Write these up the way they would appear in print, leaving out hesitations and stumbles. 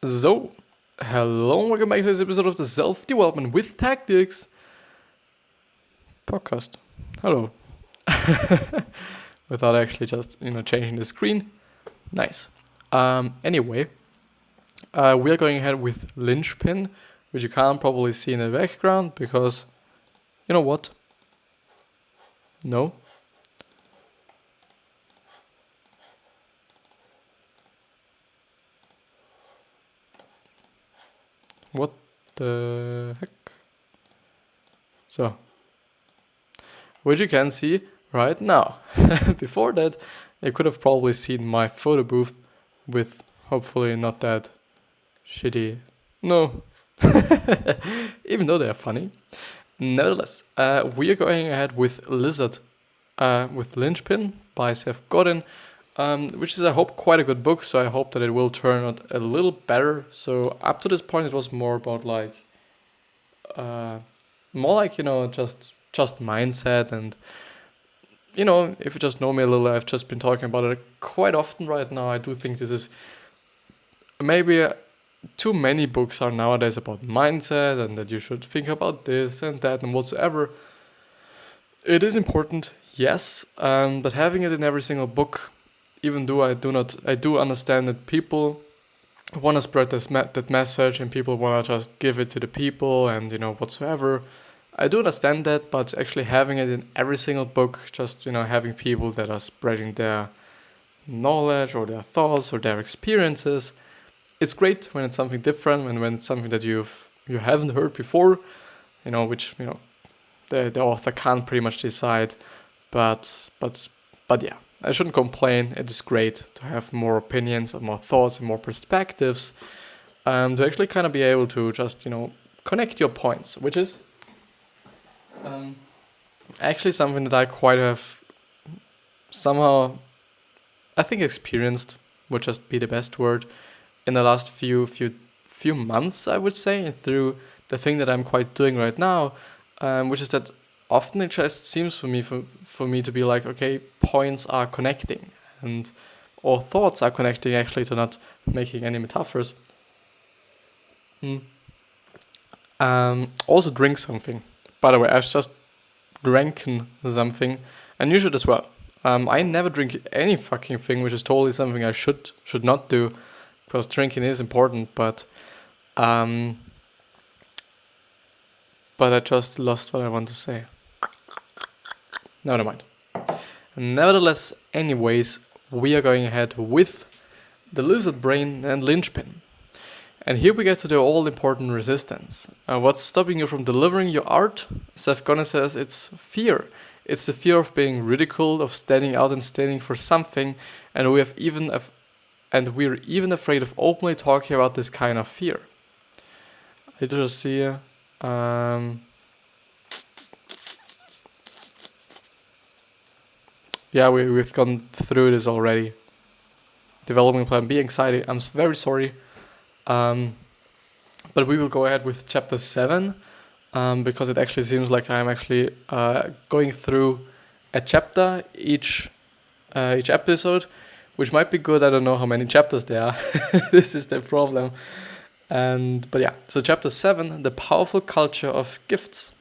So, hello and welcome back to this episode of the Self-Development with Tactics podcast. Hello. Without actually just, changing the screen. Nice. Anyway, we are going ahead with Linchpin, which you can't probably see in the background because, you know what? No. What the heck? So, which you can see right now. Before that, you could have probably seen my photo booth with hopefully not that shitty. No. Even though they are funny. Nevertheless, we are going ahead with with Linchpin by Seth Godin. Which is, I hope, quite a good book, so I hope that it will turn out a little better. So up to this point, it was more about just mindset, and if you just know me a little, I've just been talking about it quite often right now. I do think this is maybe too many books are nowadays about mindset, and that you should think about this and that and whatsoever. It is important, yes, but having it in every single book. Even though I do understand that people want to spread that message and people want to just give it to the people and, whatsoever. I do understand that, but actually having it in every single book, just, having people that are spreading their knowledge or their thoughts or their experiences, it's great when it's something different, when it's something that you haven't heard before, which, the author can't pretty much decide, but yeah. I shouldn't complain. It is great to have more opinions and more thoughts and more perspectives, to actually kind of be able to just, connect your points, which is actually something that I quite have somehow, I think, experienced, would just be the best word, in the last few months, I would say, through the thing that I'm quite doing right now, which is that often it just seems for me to be like, okay, points are connecting, or thoughts are connecting, actually, to not making any metaphors. Also drink something. By the way, I've just drank something, and you should as well. I never drink any fucking thing, which is totally something I should not do, because drinking is important, but I just lost what I want to say. Never mind. Nevertheless, anyways, we are going ahead with the lizard brain and Linchpin. And here we get to the all-important resistance. What's stopping you from delivering your art? Seth Godin says it's fear. It's the fear of being ridiculed, of standing out and standing for something, and we're even afraid of openly talking about this kind of fear. I just see. Yeah, we've gone through this already. Development plan, be anxiety. I'm very sorry. But we will go ahead with chapter 7, because it actually seems like I'm actually going through a chapter each episode, which might be good. I don't know how many chapters there are. This is the problem. But yeah, so chapter 7, the powerful culture of gifts.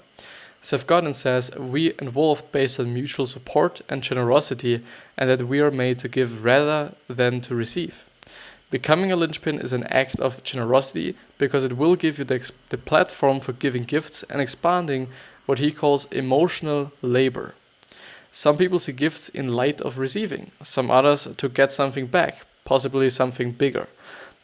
Seth Godin says, we evolved based on mutual support and generosity, and that we are made to give rather than to receive. Becoming a linchpin is an act of generosity because it will give you the platform for giving gifts and expanding what he calls emotional labor. Some people see gifts in light of receiving, some others to get something back, possibly something bigger.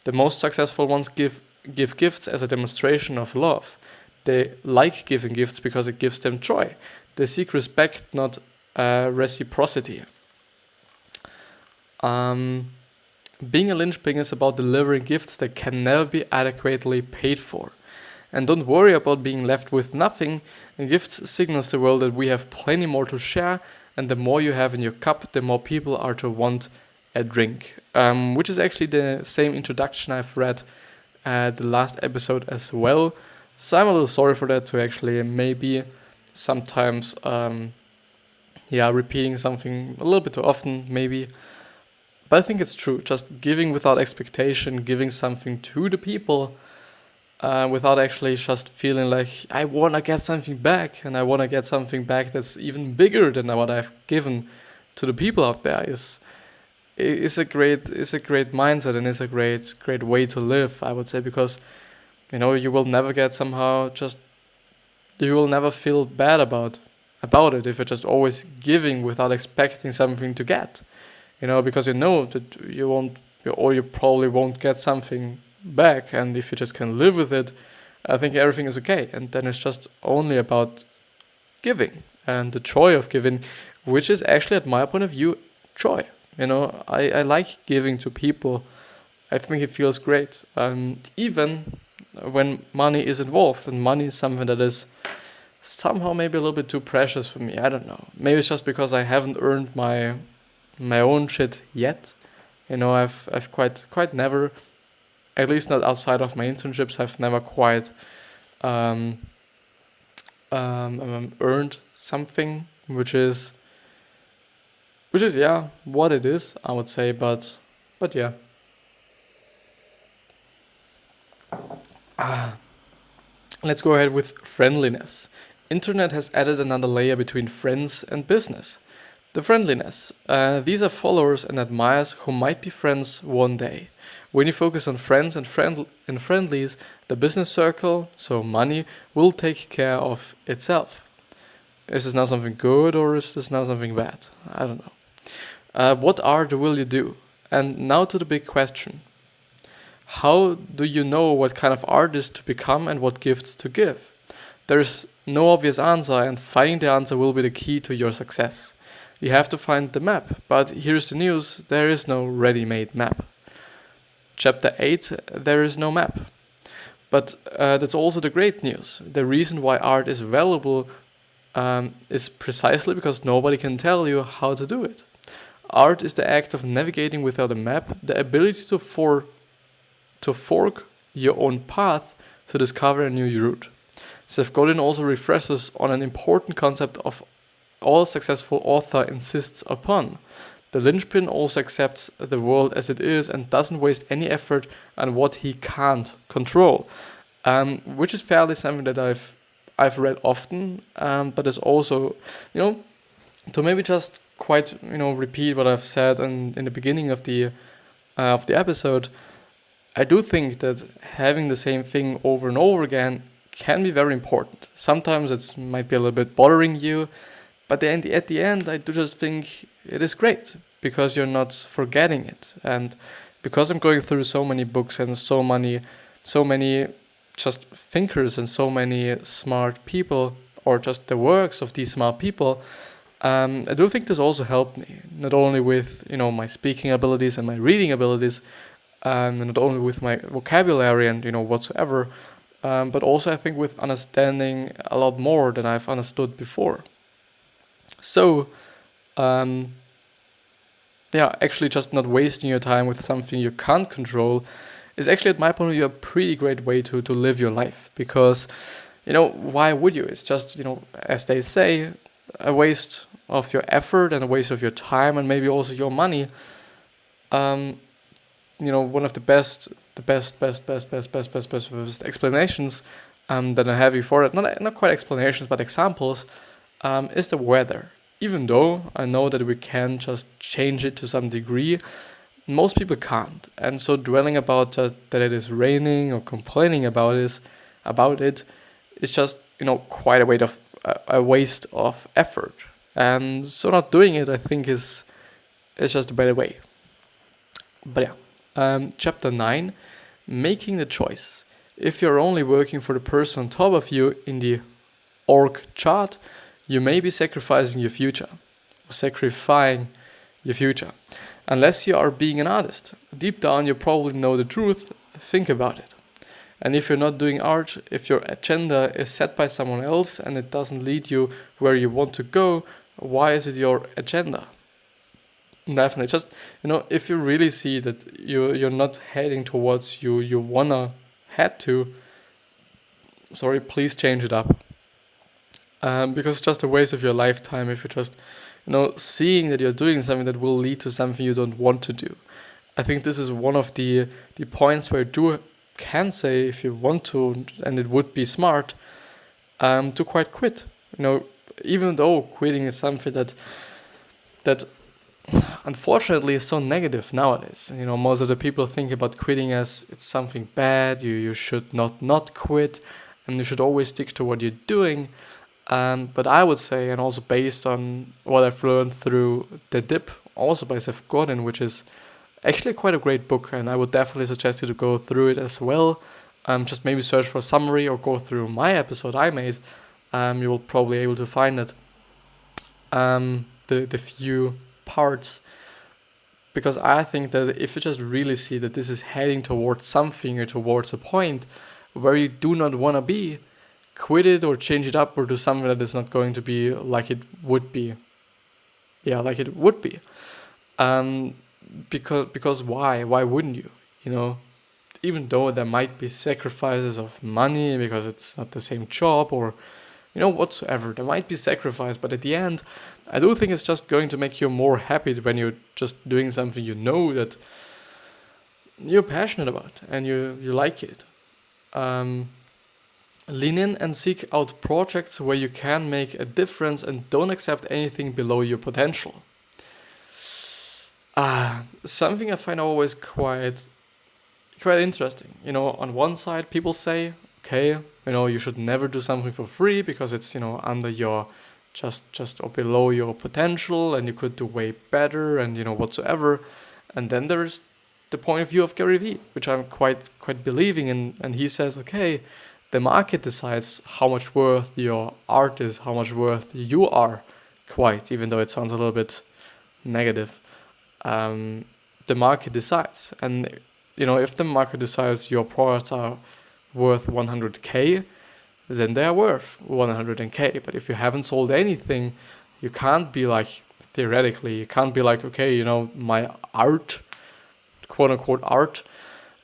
The most successful ones give gifts as a demonstration of love. They like giving gifts because it gives them joy. They seek respect, not reciprocity. Being a linchpin is about delivering gifts that can never be adequately paid for. And don't worry about being left with nothing. Gifts signals the world that we have plenty more to share, and the more you have in your cup, the more people are to want a drink. Which is actually the same introduction I've read the last episode as well. So I'm a little sorry for that, to actually maybe sometimes repeating something a little bit too often, maybe. But I think it's true. Just giving without expectation, giving something to the people, without actually just feeling like I want to get something back, and I want to get something back that's even bigger than what I've given to the people out there, is a great mindset, and is a great way to live, I would say, because you will never you will never feel bad about it if you're just always giving without expecting something to get. Because you know that you probably won't get something back, and if you just can live with it, I think everything is okay. And then it's just only about giving and the joy of giving, which is actually, at my point of view, joy. I like giving to people. I think it feels great, even when money is involved, and money is something that is somehow maybe a little bit too precious for me. I don't know. Maybe it's just because I haven't earned my own shit yet. I've quite never, at least not outside of my internships, I've never quite earned something, which is yeah, what it is, I would say, but yeah. Let's go ahead with friendliness. Internet has added another layer between friends and business. The friendliness. These are followers and admirers who might be friends one day. When you focus on friends and friendlies, the business circle, so money, will take care of itself. Is this now something good, or is this now something bad? I don't know. What art will you do? And now to the big question. How do you know what kind of artist to become and what gifts to give? There's no obvious answer, and finding the answer will be the key to your success. You have to find the map, but here's the news, there is no ready-made map. Chapter 8, there is no map. But that's also the great news. The reason why art is valuable is precisely because nobody can tell you how to do it. Art is the act of navigating without a map, the ability to fork your own path to discover a new route. Seth Godin also refreshes on an important concept of all successful author insists upon. The Linchpin also accepts the world as it is and doesn't waste any effort on what he can't control, which is fairly something that I've read often, but is also, to maybe just quite repeat what I've said in the beginning of the episode. I do think that having the same thing over and over again can be very important. Sometimes it might be a little bit bothering you, but at the end, I do just think it is great because you're not forgetting it. And because I'm going through so many books and so many just thinkers and so many smart people, or just the works of these smart people, I do think this also helped me, not only with my speaking abilities and my reading abilities, and not only with my vocabulary and whatsoever, but also I think with understanding a lot more than I've understood before. So, actually just not wasting your time with something you can't control is actually, at my point of view, a pretty great way to live your life. Because, why would you? It's just, as they say, a waste of your effort and a waste of your time and maybe also your money. One of the best explanations that I have before it, not quite explanations, but examples, is the weather. Even though I know that we can just change it to some degree, most people can't. And so dwelling about that it is raining or complaining about it is just quite a waste of effort. And so not doing it, I think, is just a better way. But yeah, chapter 9, making the choice. If you're only working for the person on top of you in the org chart, you may be sacrificing your future. Unless you are being an artist. Deep down, you probably know the truth. Think about it. And if you're not doing art, if your agenda is set by someone else and it doesn't lead you where you want to go, why is it your agenda? Definitely. Just, if you really see that you're not heading towards you wanna head to, please change it up. Because it's just a waste of your lifetime if you just, seeing that you're doing something that will lead to something you don't want to do. I think this is one of the points where you can say, if you want to, and it would be smart, to quite quit. Even though quitting is something that unfortunately is so negative nowadays. Most of the people think about quitting as it's something bad. You should not quit, and you should always stick to what you're doing. But I would say, and also based on what I've learned through The Dip, also by Seth Godin, which is actually quite a great book, and I would definitely suggest you to go through it as well. Just maybe search for a summary or go through my episode I made. You will probably able to find it. The few parts, because I think that if you just really see that this is heading towards something or towards a point where you do not want to be, quit it or change it up or do something that is not going to be like it would be. Yeah, like it would be. Because why? Why wouldn't you? Even though there might be sacrifices of money because it's not the same job or whatsoever, there might be sacrifice, but at the end, I do think it's just going to make you more happy when you're just doing something that you're passionate about and you like it. Lean in and seek out projects where you can make a difference and don't accept anything below your potential. Something I find always quite interesting. On one side, people say, okay, you should never do something for free because it's, under your just or below your potential and you could do way better and, whatsoever. And then there's the point of view of Gary Vee, which I'm quite believing in. And he says, okay, the market decides how much worth your art is, how much worth you are, even though it sounds a little bit negative. The market decides. And, if the market decides your products are worth 100k, then they are worth 100k. But if you haven't sold anything, you can't be like, theoretically, you can't be like, okay, my art, quote unquote art,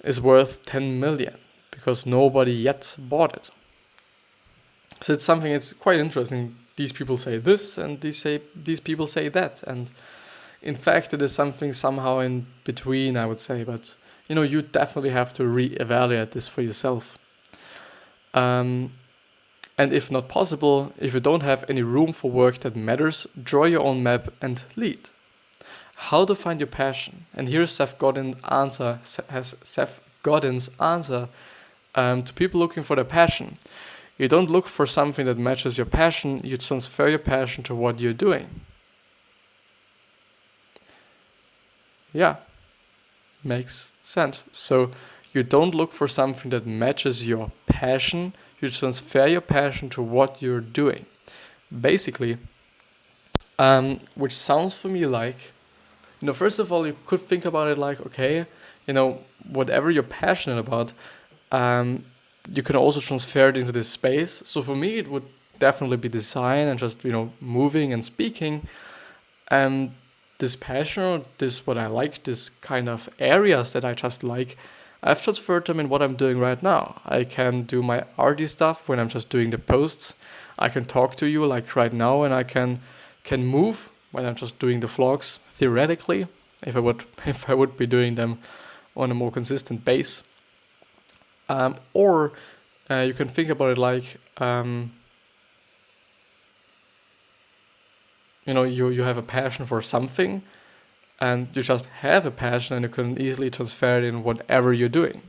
is worth 10 million because nobody yet bought it. So it's something, it's quite interesting. These people say this and these people say that. And in fact, it is something somehow in between, I would say. But, you definitely have to reevaluate this for yourself. And if not possible, if you don't have any room for work that matters, draw your own map and lead. How to find your passion. And here's Seth Godin's answer to people looking for their passion. You don't look for something that matches your passion, you transfer your passion to what you're doing. Yeah, makes sense. So you don't look for something that matches your passion, you transfer your passion to what you're doing. Basically, which sounds for me like, first of all, you could think about it like, okay, whatever you're passionate about, you can also transfer it into this space. So for me, it would definitely be design and just, moving and speaking. And this passion, this what I like, this kind of areas that I just like, I've transferred them in what I'm doing right now. I can do my arty stuff when I'm just doing the posts. I can talk to you like right now, and I can move when I'm just doing the vlogs, theoretically, if I would be doing them on a more consistent base. Or you can think about it like, you have a passion for something, and you just have a passion, and you can easily transfer it in whatever you're doing.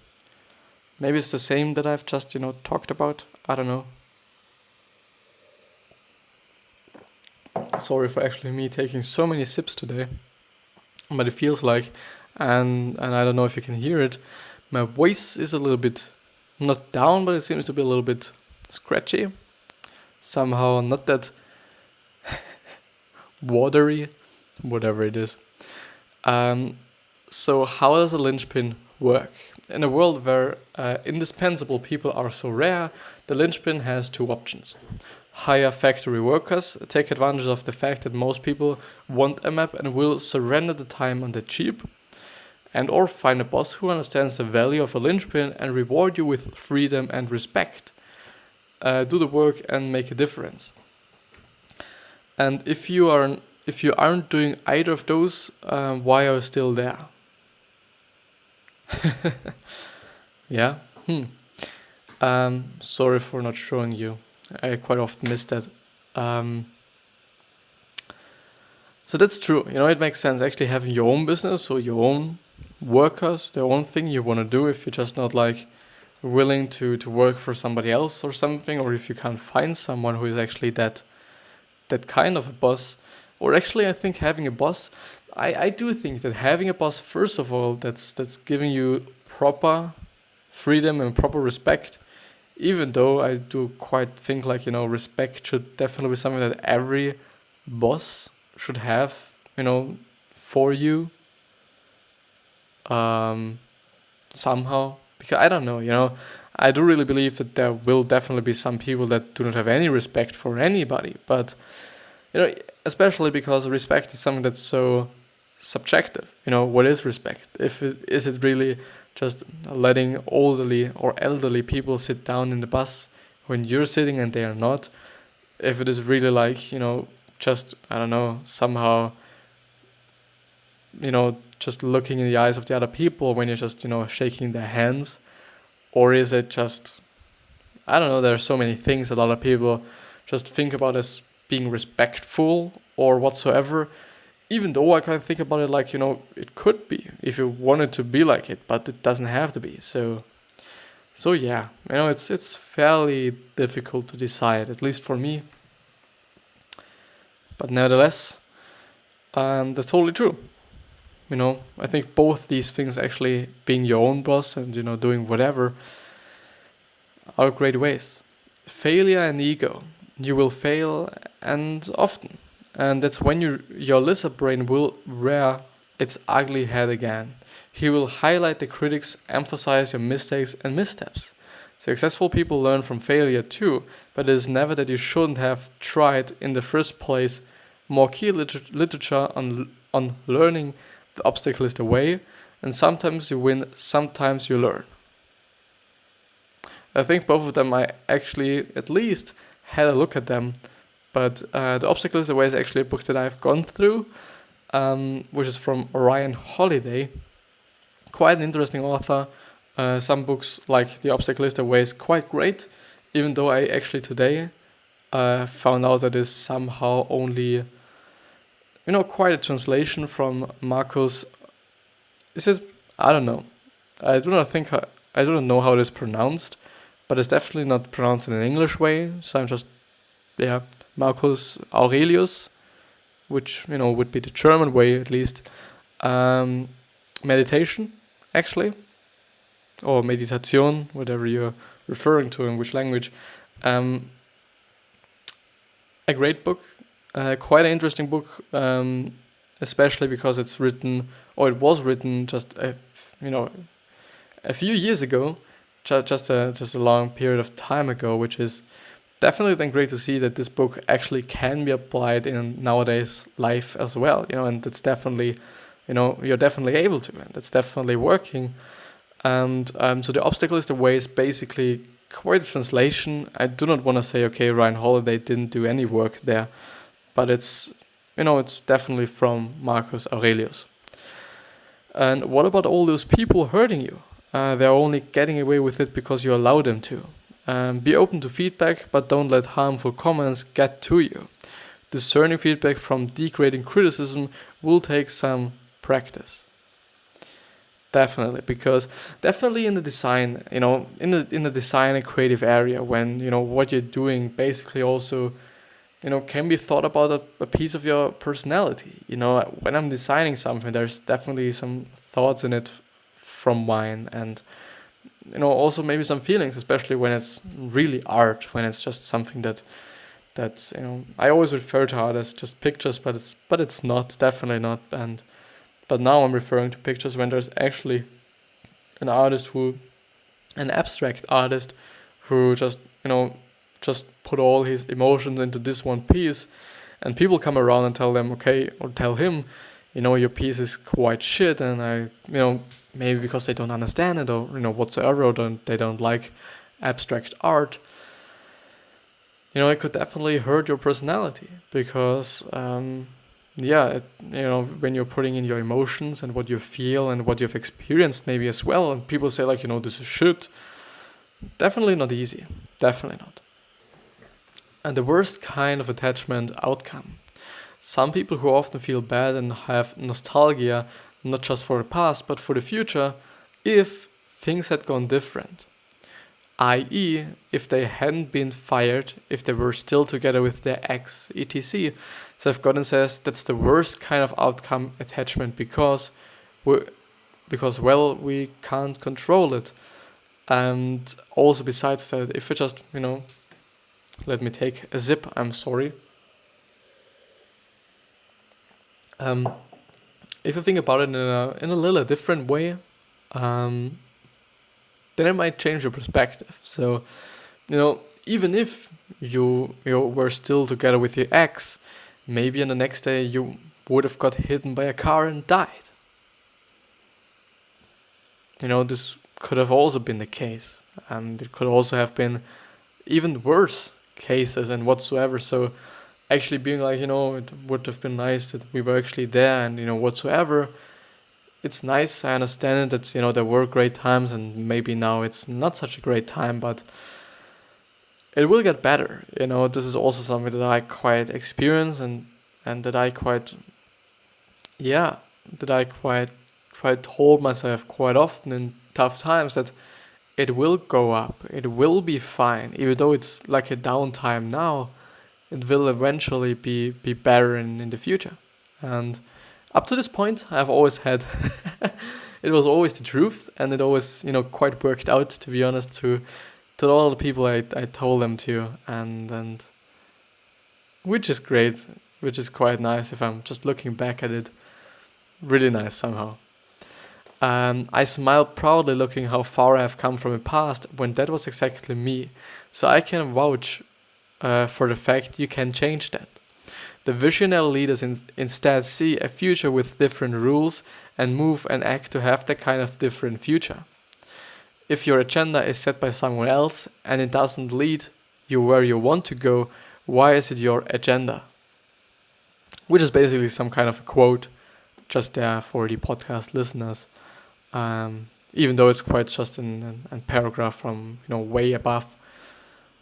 Maybe it's the same that I've just, talked about. I don't know. Sorry for actually me taking so many sips today, but it feels like, and I don't know if you can hear it, my voice is a little bit, not down, but it seems to be a little bit scratchy. Somehow not that watery, whatever it is. So how does a linchpin work? In a world where indispensable people are so rare, the linchpin has two options. Hire factory workers, take advantage of the fact that most people want a map and will surrender the time on the cheap, and or find a boss who understands the value of a linchpin and reward you with freedom and respect. Do the work and make a difference. And if you are if you aren't doing either of those, why are you still there? Yeah. Sorry for not showing you. I quite often miss that. So that's true. It makes sense actually having your own business or your own workers, their own thing you want to do. If you're just not like willing to work for somebody else or something, or if you can't find someone who is actually that kind of a boss. Or actually, I think having a boss, I do think that having a boss, first of all, that's giving you proper freedom and proper respect. Even though I do quite think like, respect should definitely be something that every boss should have, for you, somehow. Because I don't know, I do really believe that there will definitely be some people that do not have any respect for anybody. But, especially because respect is something that's so subjective. What is respect? Is it really just letting elderly people sit down in the bus when you're sitting and they are not? If it is really like, just, I don't know, somehow, just looking in the eyes of the other people when you're just, shaking their hands? Or is it just, I don't know, there are so many things that a lot of people just think about as being respectful or whatsoever, even though I kind of think about it like, it could be if you wanted to be like it, but it doesn't have to be. So yeah, it's fairly difficult to decide, at least for me. But nevertheless, that's totally true. I think both these things, actually being your own boss and, doing whatever, are great ways. Failure and ego. You will fail, and often. And that's when your lizard brain will rear its ugly head again. He will highlight the critics, emphasize your mistakes and missteps. Successful people learn from failure too, but it is never that you shouldn't have tried in the first place. More key literature on learning the obstacle is the way, and sometimes you win, sometimes you learn. I think both of them, I actually at least had a look at them, but The Obstacle is the Way is actually a book that I've gone through, which is from Ryan Holiday. Quite an interesting author. Some books like The Obstacle is the Way is quite great, even though I actually today found out that it's somehow only, quite a translation from Marcus. Is it? I don't know. I do not know how it is pronounced, but it's definitely not pronounced in an English way. So I'm just, Marcus Aurelius, which, would be the German way at least. Meditation, actually, or meditation, whatever you're referring to in which language. A great book, quite an interesting book, especially because it was written just a few years ago, just a long period of time ago, which is definitely then great to see that this book actually can be applied in nowadays life as well, and it's definitely, you're definitely able to, and it's definitely working. And so The Obstacle is the Way is basically quite a translation. I do not want to say, okay, Ryan Holiday didn't do any work there, but it's definitely from Marcus Aurelius. And what about all those people hurting you? They're only getting away with it because you allow them to. Be open to feedback, but don't let harmful comments get to you. Discerning feedback from degrading criticism will take some practice. Definitely, because definitely in the design, in the design and creative area, when what you're doing basically also, can be thought about a piece of your personality. When I'm designing something, there's definitely some thoughts in it from mine, and also maybe some feelings, especially when it's really art, when it's just something that's I always refer to art as just pictures, but it's not, definitely not. But now I'm referring to pictures when there's actually an abstract artist who just put all his emotions into this one piece, and people come around and tell him, your piece is quite shit, and maybe because they don't understand it or whatsoever, or they don't like abstract art. It could definitely hurt your personality, because when you're putting in your emotions and what you feel and what you've experienced maybe as well, and people say like, this is shit. Definitely not easy. Definitely not. And the worst kind of attachment outcome. Some people who often feel bad and have nostalgia, not just for the past, but for the future, if things had gone different. I.e., if they hadn't been fired, if they were still together with their ex, etc. Seth Godin says that's the worst kind of outcome attachment because we can't control it. And also besides that, if we just, let me take a sip, I'm sorry. If you think about it in a little different way, then it might change your perspective. So, even if you were still together with your ex, maybe on the next day you would have got hit by a car and died. This could have also been the case. And it could also have been even worse cases and whatsoever. So actually being like, it would have been nice that we were actually there and, whatsoever. It's nice, I understand it, that, there were great times and maybe now it's not such a great time, but it will get better. This is also something that I quite experience and that I quite told myself quite often in tough times that it will go up, it will be fine, even though it's like a downtime now, it will eventually be better in the future. And up to this point, I've always had, it was always the truth, and it always, quite worked out, to be honest, to all the people I told them to, and which is great, which is quite nice if I'm just looking back at it, really nice somehow. I smile proudly looking how far I have come from the past when that was exactly me, so I can vouch for the fact you can change that. The visionary leaders instead see a future with different rules and move and act to have that kind of different future. If your agenda is set by someone else and it doesn't lead you where you want to go, why is it your agenda? Which is basically some kind of a quote just there for the podcast listeners. Even though it's quite just a paragraph from way above.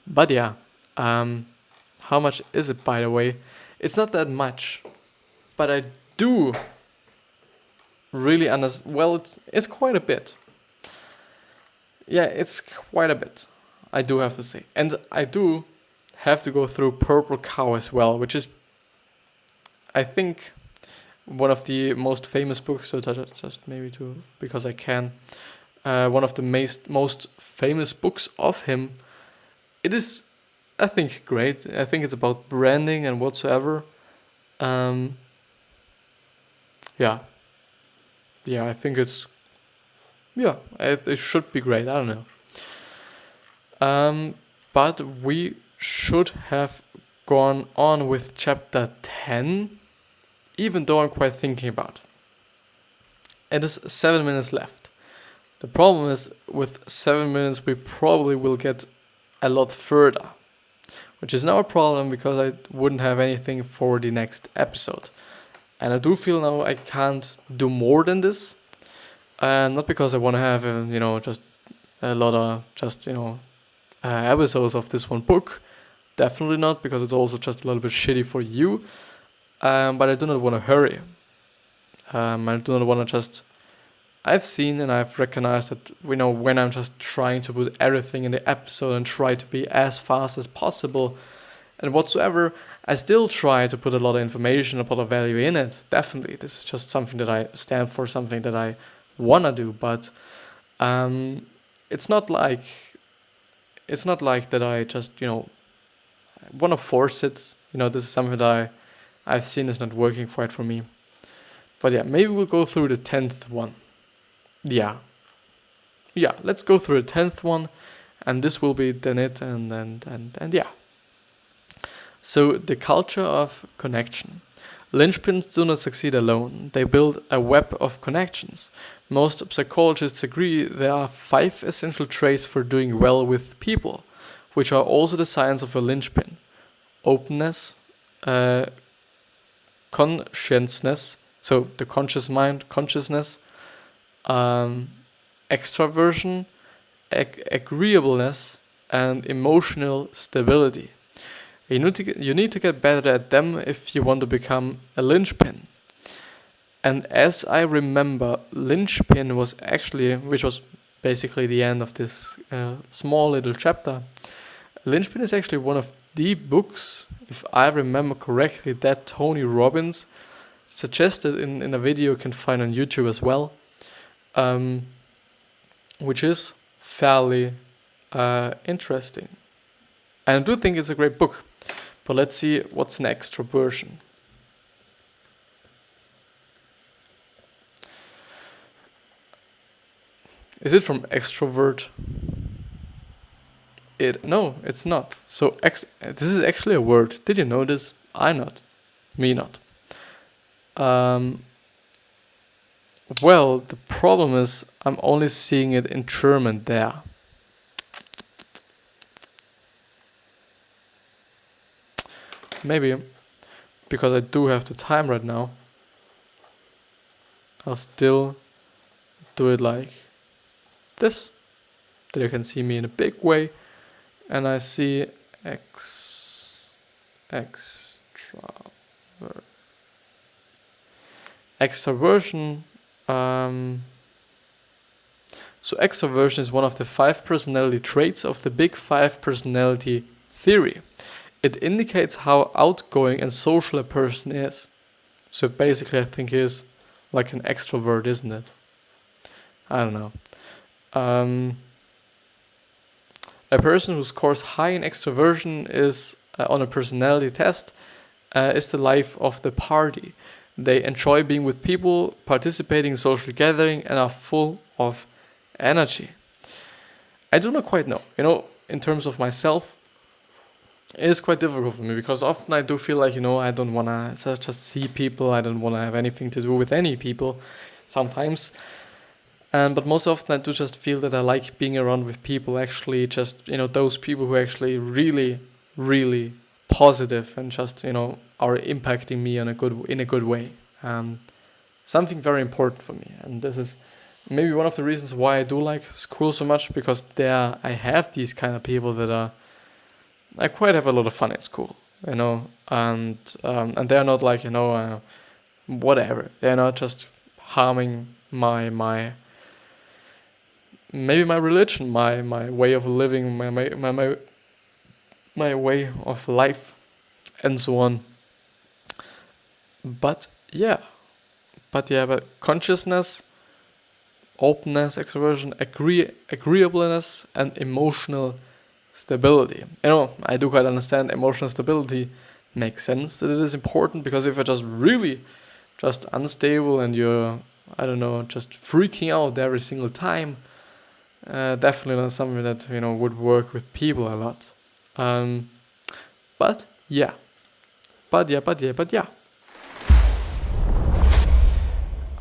But yeah, how much is it, by the way? It's not that much, but I do really understand. Well, it's quite a bit. Yeah, it's quite a bit, I do have to say. And I do have to go through Purple Cow as well, which is, I think, one of the most famous books, so just maybe because I can, one of the most famous books of him. It is, I think, great. I think it's about branding and whatsoever. I think it's, it should be great. I don't know. But we should have gone on with chapter 10, even though I'm quite thinking about it. It is 7 minutes left. The problem is, with 7 minutes, we probably will get a lot further, which is now a problem because I wouldn't have anything for the next episode. And I do feel now I can't do more than this. Not because I want to have, just a lot of episodes of this one book. Definitely not, because it's also just a little bit shitty for you. But I do not want to hurry. I do not want to just... I've seen and I've recognized that, when I'm just trying to put everything in the episode and try to be as fast as possible and whatsoever, I still try to put a lot of information, a lot of value in it. Definitely. This is just something that I stand for, something that I want to do. But it's not like that I just, want to force it. This is something that I've seen is not working quite for me. But yeah, maybe we'll go through the 10th one. Yeah, let's go through the 10th one, and this will be then it, and yeah. So, the culture of connection. Linchpins do not succeed alone. They build a web of connections. Most psychologists agree there are 5 essential traits for doing well with people, which are also the signs of a linchpin. Openness, consciousness, so the conscious mind, consciousness, extraversion, agreeableness, and emotional stability. You need to get better at them if you want to become a linchpin. And as I remember, Linchpin was actually, which was basically the end of this small little chapter, Linchpin is actually one of the books, if I remember correctly, that Tony Robbins suggested in a video you can find on YouTube as well, which is fairly interesting. And I do think it's a great book. But let's see what's an extroversion. Is it from extrovert? No, it's not. So this is actually a word. Did you know this? I not. Me not. Well, the problem is I'm only seeing it in German there. Maybe because I do have the time right now, I'll still do it like this, that you can see me in a big way, and I see extraversion. So extraversion is one of the 5 personality traits of the Big 5 personality theory. It indicates how outgoing and social a person is. So basically I think is like an extrovert, isn't it? I don't know. A person who scores high in extroversion is on a personality test is the life of the party. They enjoy being with people, participating in social gathering, and are full of energy. I do not quite know. In terms of myself, it is quite difficult for me because often I do feel like, I don't want to just see people. I don't want to have anything to do with any people sometimes. But most often I do just feel that I like being around with people, actually just, those people who actually really, really positive and just, are impacting me in a good way. Something very important for me. And this is maybe one of the reasons why I do like school so much, because there I have these kind of people that I quite have a lot of fun at school, and they're not like, whatever. They're not just harming my maybe my religion, my way of living, my way of life, and so on. But consciousness, openness, extroversion, agreeableness, and emotional stability. I do quite understand emotional stability makes sense that it is important, because if you're just really just unstable and you're, just freaking out every single time, definitely not something that, would work with people a lot. But yeah.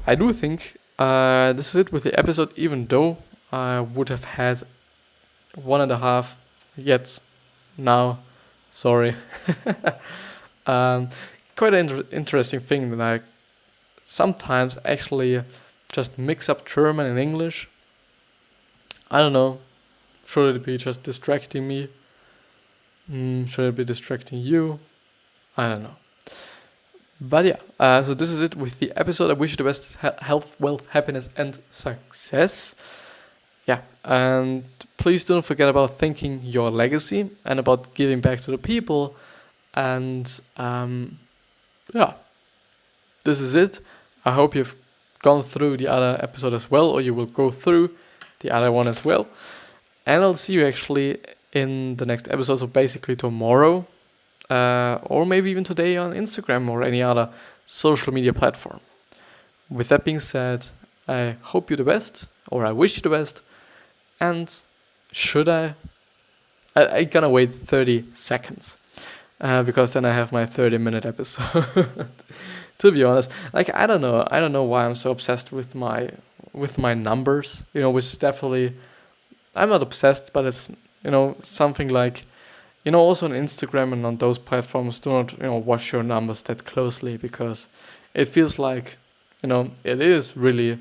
I do think this is it with the episode, even though I would have had 1.5 yet now. Sorry. Quite an interesting thing that I sometimes actually just mix up German and English. I don't know. Should it be just distracting me? Should it be distracting you? I don't know. But yeah, so this is it with the episode. I wish you the best health, wealth, happiness, and success. Yeah, and please don't forget about thinking your legacy and about giving back to the people. And this is it. I hope you've gone through the other episode as well, or you will go through the other one as well. And I'll see you actually in the next episode, so basically tomorrow, or maybe even today on Instagram or any other social media platform. With that being said, I hope you the best, or I wish you the best. And should I gonna wait 30 seconds, because then I have my 30-minute episode. To be honest, I don't know why I'm so obsessed with my numbers, which is definitely, I'm not obsessed, but it's, something like, Also on Instagram and on those platforms, do not, watch your numbers that closely, because it feels like, it is really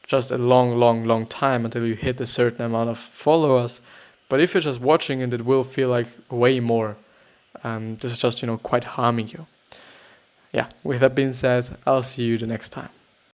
just a long, long, long time until you hit a certain amount of followers. But if you're just watching it, it will feel like way more. This is just, quite harming you. Yeah, with that being said, I'll see you the next time.